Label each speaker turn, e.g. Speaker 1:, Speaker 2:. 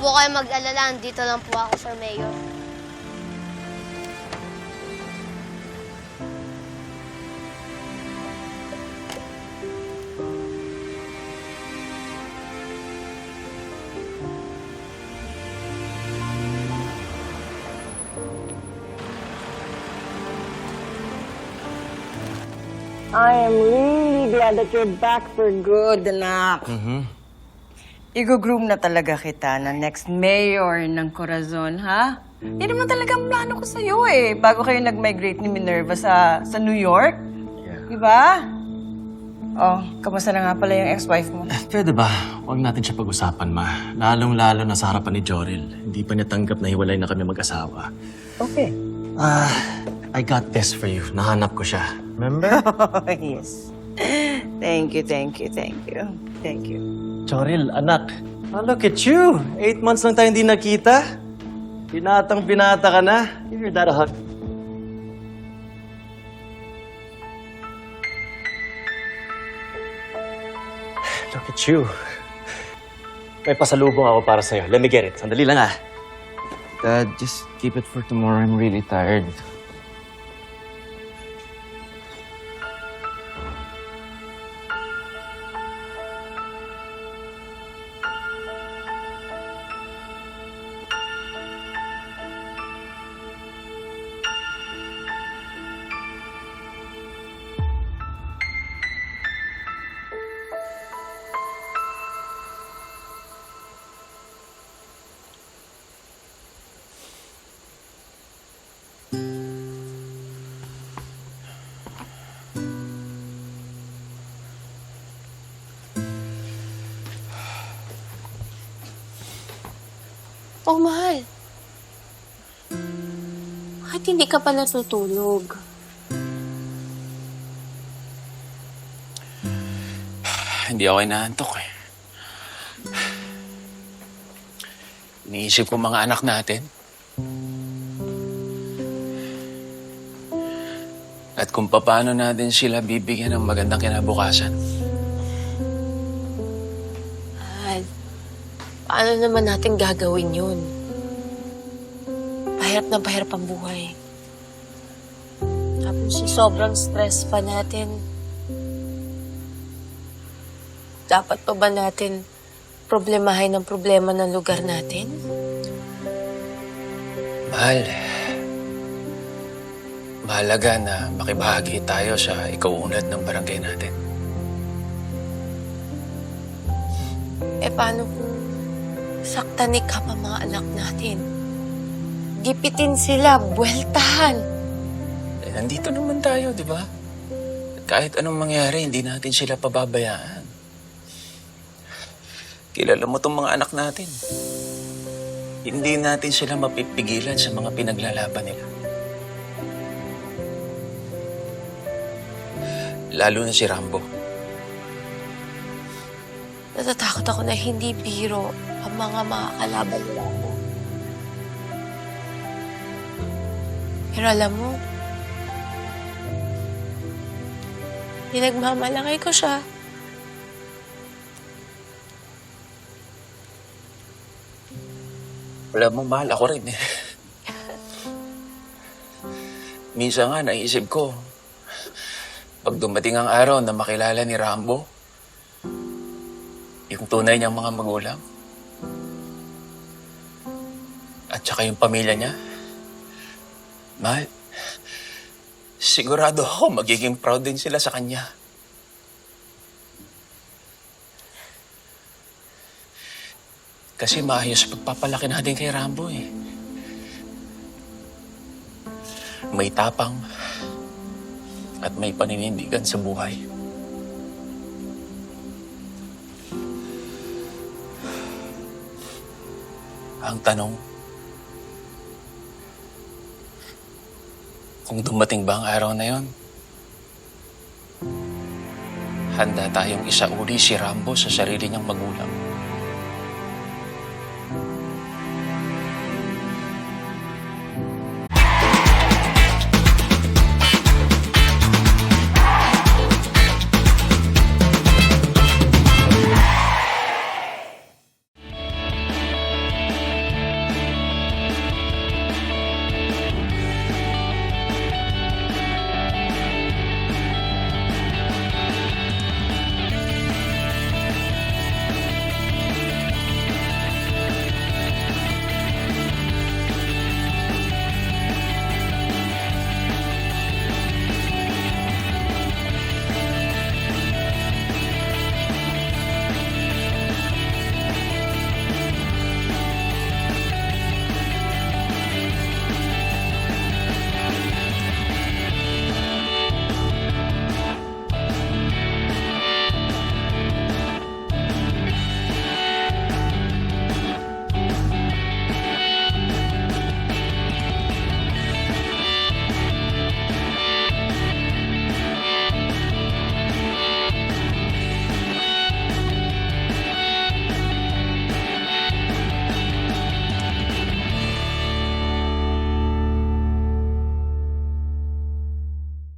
Speaker 1: po kayo mag-alala. Dito lang po ako, Sir Mayor.
Speaker 2: I am really glad that you're back for good, anak. I-groom na talaga kita na next mayor ng Corazon, ha? Yan naman talaga ang plano ko sa'yo eh. Bago kayo nag-migrate ni Minerva sa New York.
Speaker 3: Yeah.
Speaker 2: Diba? Oh, kamusta na nga pala yung ex-wife mo?
Speaker 3: Pwede ba? Huwag natin siya pag-usapan, ma. Lalong-lalo na sa harapan ni Joril. Hindi pa niya tanggap na hiwalay na kami mag-asawa.
Speaker 2: Okay.
Speaker 3: I got this for you. Nahanap ko siya. Remember?
Speaker 2: Yes. Thank you, thank you, thank you. Thank you.
Speaker 3: Joril, anak. Oh, look at you. 8 months lang tayo hindi nakita. Binatang-binata ka na. Give your dad a hug. Look at you. May pasalubong ako para sa'yo. Let me get it. Sandali lang, ah.
Speaker 4: Dad, just keep it for tomorrow. I'm really tired.
Speaker 1: Oh, mahal. Bakit hindi ka pa natutulog?
Speaker 5: Hindi ako inaantok eh. Iniisip ko mga anak natin. At kung paano natin sila bibigyan ng magandang kinabukasan.
Speaker 1: Mahal, paano naman natin gagawin yun? Pahirap na pahirap ang buhay. Tapos sobrang stress pa natin. Dapat pa ba natin problemahin ang problema ng lugar natin?
Speaker 5: Mahal, mahalaga na makibahagi tayo sa ikauunlad ng barangay natin.
Speaker 1: Eh, paano kung saktanik ka pa mga anak natin? Gipitin sila, buweltahan.
Speaker 5: Eh, nandito naman tayo, di ba? At kahit anong mangyari, hindi natin sila pababayaan. Kilala mo itong mga anak natin. Hindi natin sila mapipigilan sa mga pinaglalaban nila. Lalo na si Rambo.
Speaker 1: Natatakot ako na hindi biro ang mga makakalaban nila ako. Pero alam mo, pinagmamalaki ko siya.
Speaker 5: Alam mo, mahal ako rin eh. Minsan nga, naisip ko, pag dumating ang araw na makilala ni Rambo, yung tunay niyang mga magulang, at saka yung pamilya niya, mahal, sigurado ako magiging proud din sila sa kanya. Kasi maayos pagpapalaki natin kay Rambo eh. May tapang at may paninindigan sa buhay. Ang tanong, kung dumating ba ang araw na yon, handa tayong isauli si Rambo sa sarili niyang magulang.